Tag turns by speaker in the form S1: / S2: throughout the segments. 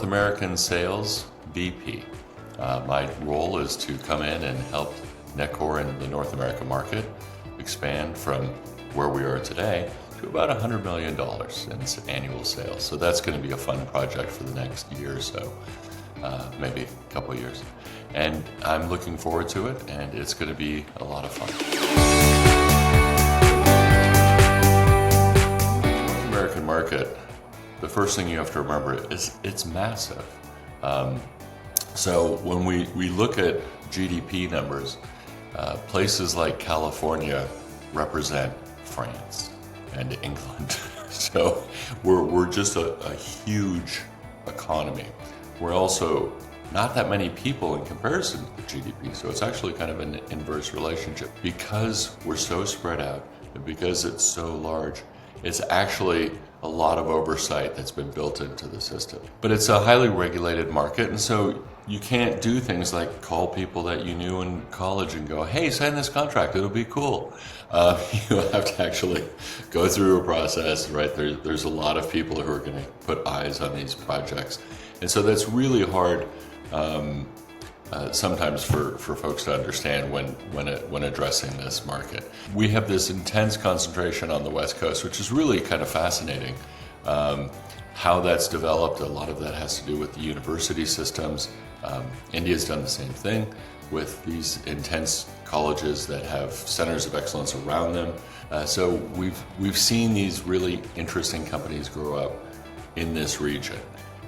S1: North American Sales VP. My role is to come in and help Netcore in the North American market expand from where we are today to about $100 million in annual sales. So that's going to be a fun project for the next year or so, maybe a couple of years. And I'm looking forward to it, and it's going to be a lot of fun. The North American market, the first thing you have to remember is it's massive. So when we look at GDP numbers, places like California represent France and England. So we're just a huge economy. We're also not that many people in comparison to GDP, so it's actually kind of an inverse relationship. Because we're so spread out and because it's so large, it's actually a lot of oversight that's been built into the system. But it's a highly regulated market, and so you can't do things like call people that you knew in college and go, hey, sign this contract, it'll be cool. You have to actually go through a process, right? There's a lot of people who are going to put eyes on these projects. And so that's really hard sometimes for folks to understand when addressing this market. We have this intense concentration on the West Coast, which is really kind of fascinating. How that's developed, a lot of that has to do with the university systems. India's done the same thing with these intense colleges that have centers of excellence around them. So we've seen these really interesting companies grow up in this region.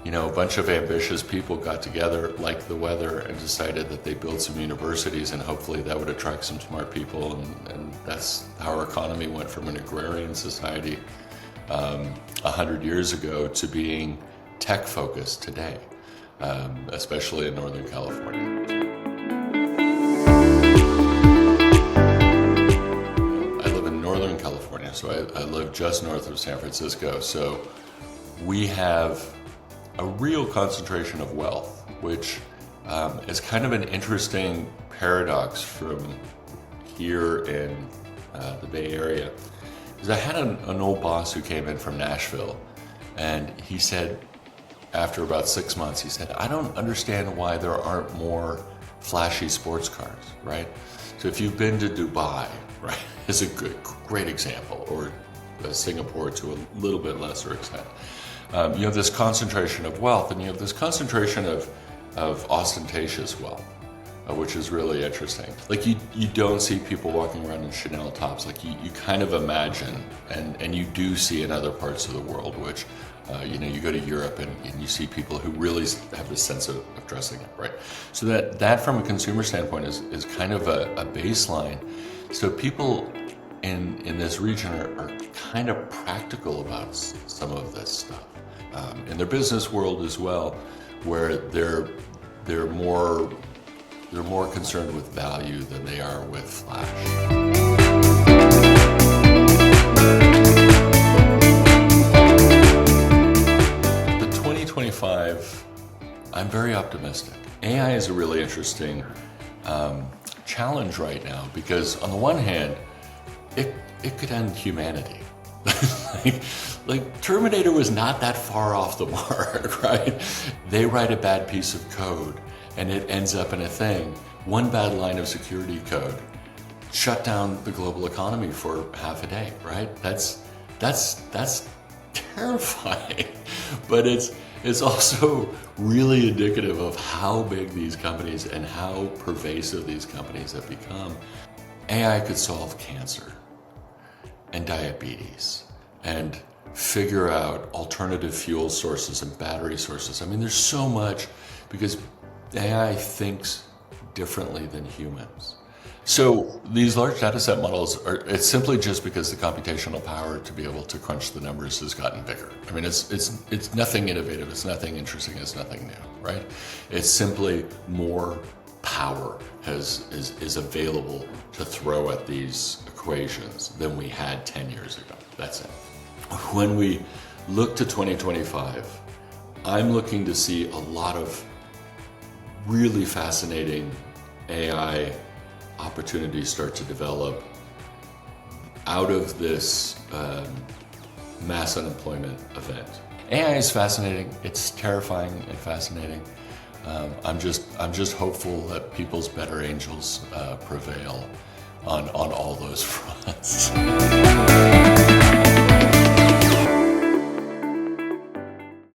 S1: You know, a bunch of ambitious people got together, liked the weather, and decided that they build some universities, and hopefully that would attract some smart people. And that's how our economy went from an agrarian society 100 years ago to being tech-focused today, especially in Northern California. I live in Northern California, so I live just north of San Francisco. So we have a real concentration of wealth, which is kind of an interesting paradox from here in the Bay Area. Because I had an old boss who came in from Nashville, and he said, after about 6 months, he said, I don't understand why there aren't more flashy sports cars, right? So if you've been to Dubai, right, is a great example, or Singapore to a little bit lesser extent. You have this concentration of wealth, and you have this concentration of ostentatious wealth, which is really interesting. Like you don't see people walking around in Chanel tops. Like you kind of imagine, and you do see in other parts of the world, which, you go to Europe and you see people who really have this sense of dressing up, right? So that from a consumer standpoint is kind of a baseline. So people in this region are kind of practical about some of this stuff. In their business world as well, where they're more concerned with value than they are with flash. The 2025, I'm very optimistic. AI is a really interesting challenge right now because on the one hand, it could end humanity. like Terminator was not that far off the mark, right? They write a bad piece of code and it ends up in a thing. One bad line of security code shut down the global economy for half a day, right? That's terrifying. But it's also really indicative of how big these companies and how pervasive these companies have become. AI could solve cancer and diabetes and figure out alternative fuel sources and battery sources. I mean, there's so much because AI thinks differently than humans. So these large data set models it's simply just because the computational power to be able to crunch the numbers has gotten bigger. I mean, it's nothing innovative, it's nothing interesting, it's nothing new, right? It's simply more power is available to throw at these equations than we had 10 years ago. That's it. When we look to 2025, I'm looking to see a lot of really fascinating AI opportunities start to develop out of this mass unemployment event. AI is fascinating. It's terrifying and fascinating. I'm just hopeful that people's better angels prevail on all those fronts.